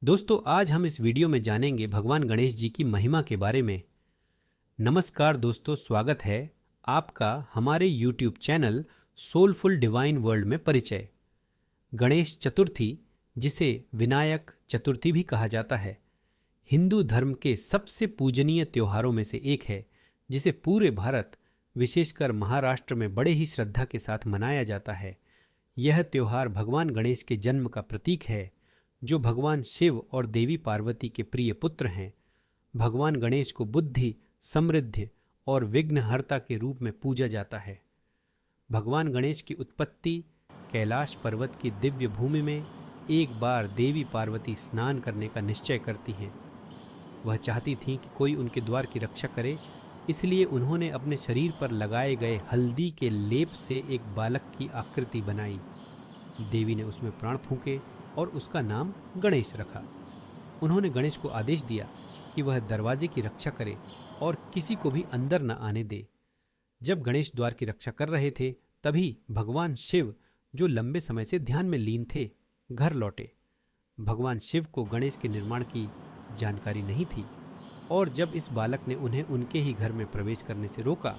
दोस्तों, आज हम इस वीडियो में जानेंगे भगवान गणेश जी की महिमा के बारे में। नमस्कार दोस्तों, स्वागत है आपका हमारे YouTube channel soulful divine world में। परिचय। गणेश चतुर्थी, जिसे विनायक चतुर्थी भी कहा जाता है, हिंदू धर्म के सबसे पूजनीय त्योहारों में से एक है, जिसे पूरे भारत, विशेषकर महाराष्ट्र में बड़े ही श्रद्धा के साथ मनाया जाता है। यह त्योहार भगवान गणेश के जन्म का प्रतीक है, जो भगवान शिव और देवी पार्वती के प्रिय पुत्र हैं। भगवान गणेश को बुद्धि, समृद्धि और विघ्नहर्ता के रूप में पूजा जाता है। भगवान गणेश की उत्पत्ति कैलाश पर्वत की दिव्य भूमि में एक बार देवी पार्वती स्नान करने का निश्चय करती हैं। वह चाहती थीं कि कोई उनके द्वार की रक्षा करे, इसलिए उन्होंने अपने शरीर पर लगाए गए हल्दी के लेप से एक बालक की आकृति बनाई। देवी ने उसमें प्राण फूंके और उसका नाम गणेश रखा। उन्होंने गणेश को आदेश दिया कि वह दरवाजे की रक्षा करे और किसी को भी अंदर न आने दे। जब गणेश द्वार की रक्षा कर रहे थे, तभी भगवान शिव, जो लंबे समय से ध्यान में लीन थे, घर लौटे। भगवान शिव को गणेश के निर्माण की जानकारी नहीं थी, और जब इस बालक ने उन्हें उनके ही घर में प्रवेश करने से रोका,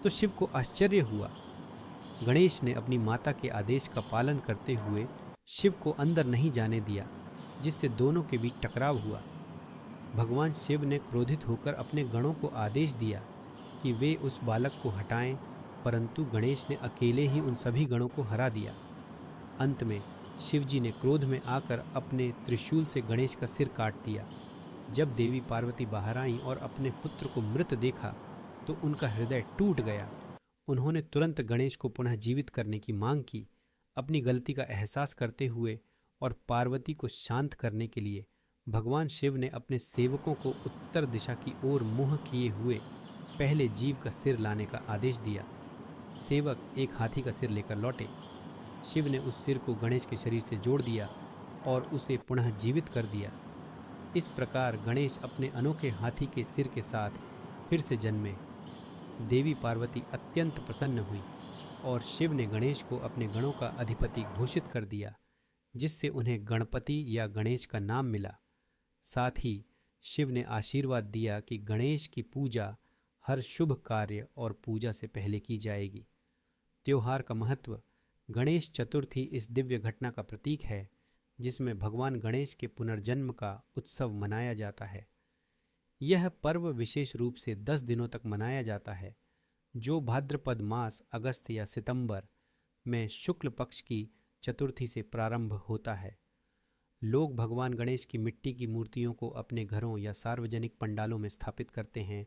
तो शिव को आश्चर्य हुआ। गणेश ने अपनी माता के आदेश का पालन करते हुए शिव को अंदर नहीं जाने दिया, जिससे दोनों के बीच टकराव हुआ। भगवान शिव ने क्रोधित होकर अपने गणों को आदेश दिया कि वे उस बालक को हटाएं, परंतु गणेश ने अकेले ही उन सभी गणों को हरा दिया। अंत में शिव जी ने क्रोध में आकर अपने त्रिशूल से गणेश का सिर काट दिया। जब देवी पार्वती बाहर आईं और अपने पुत्र को मृत देखा, तो उनका हृदय टूट गया। उन्होंने तुरंत गणेश को पुनः जीवित करने की मांग की। अपनी गलती का एहसास करते हुए और पार्वती को शांत करने के लिए भगवान शिव ने अपने सेवकों को उत्तर दिशा की ओर मुंह किए हुए पहले जीव का सिर लाने का आदेश दिया। सेवक एक हाथी का सिर लेकर लौटे। शिव ने उस सिर को गणेश के शरीर से जोड़ दिया और उसे पुनः जीवित कर दिया। इस प्रकार गणेश अपने अनोखे हाथी के सिर के साथ फिर से जन्मे। देवी पार्वती अत्यंत प्रसन्न हुई और शिव ने गणेश को अपने गणों का अधिपति घोषित कर दिया, जिससे उन्हें गणपति या गणेश का नाम मिला। साथ ही शिव ने आशीर्वाद दिया कि गणेश की पूजा हर शुभ कार्य और पूजा से पहले की जाएगी। त्योहार का महत्व। गणेश चतुर्थी इस दिव्य घटना का प्रतीक है, जिसमें भगवान गणेश के पुनर्जन्म का उत्सव मनाया जाता है। यह पर्व विशेष रूप से 10 दिनों तक मनाया जाता है, जो भाद्रपद मास अगस्त या सितंबर में शुक्ल पक्ष की चतुर्थी से प्रारंभ होता है। लोग भगवान गणेश की मिट्टी की मूर्तियों को अपने घरों या सार्वजनिक पंडालों में स्थापित करते हैं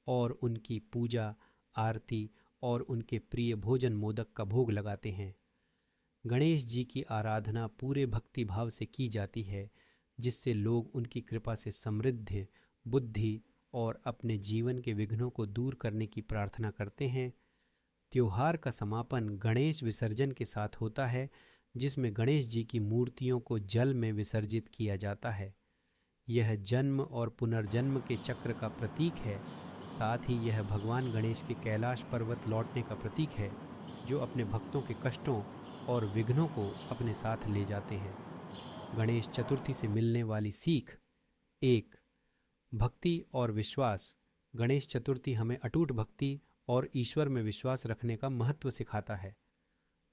और उनकी पूजा, आरती और उनके प्रिय भोजन मोदक का भोग लगाते हैं। गणेश जी की आराधना पूरे भक्ति भाव से की जाती है, जिससे लोग उनकी कृपा से समृद्धि, बुद्धि और अपने जीवन के विघ्नों को दूर करने की प्रार्थना करते हैं। त्योहार का समापन गणेश विसर्जन के साथ होता है, जिसमें गणेश जी की मूर्तियों को जल में विसर्जित किया जाता है। यह जन्म और पुनर्जन्म के चक्र का प्रतीक है। साथ ही यह भगवान गणेश के कैलाश पर्वत लौटने का प्रतीक है, जो अपने भक्तों के कष्टों और विघ्नों को अपने साथ ले जाते हैं। गणेश चतुर्थी से मिलने वाली सीख। 1. भक्ति और विश्वास। गणेश चतुर्थी हमें अटूट भक्ति और ईश्वर में विश्वास रखने का महत्व सिखाता है।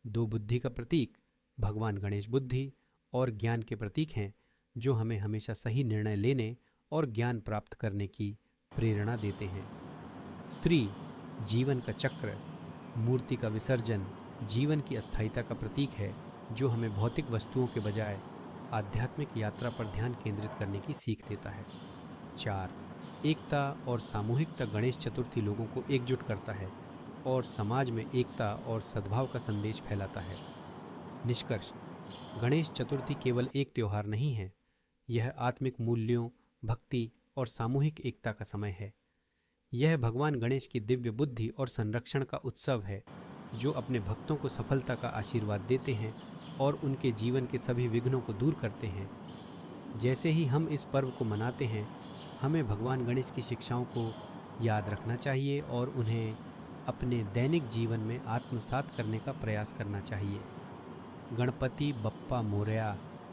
2. बुद्धि का प्रतीक। भगवान गणेश बुद्धि और ज्ञान के प्रतीक हैं, जो हमें हमेशा सही निर्णय लेने और ज्ञान प्राप्त करने की प्रेरणा देते हैं। 3. जीवन का चक्र। मूर्ति का विसर्जन जीवन की अस्थायीता का प्रतीक है, जो हमें भौतिक वस्तुओं के बजाय आध्यात्मिक यात्रा पर ध्यान केंद्रित करने की सीख देता है। 4. एकता और सामूहिकता। गणेश चतुर्थी लोगों को एकजुट करता है और समाज में एकता और सद्भाव का संदेश फैलाता है। निष्कर्ष। गणेश चतुर्थी केवल एक त्योहार नहीं है, यह आत्मिक मूल्यों, भक्ति और सामूहिक एकता का समय है। यह भगवान गणेश की दिव्य बुद्धि और संरक्षण का उत्सव है, जो अपने भक्तों को सफलता का आशीर्वाद देते हैं और उनके जीवन के सभी विघ्नों को दूर करते हैं। जैसे ही हम इस पर्व को मनाते हैं, हमें भगवान गणेश की शिक्षाओं को याद रखना चाहिए और उन्हें अपने दैनिक जीवन में आत्मसात करने का प्रयास करना चाहिए। गणपति बप्पा मोरया।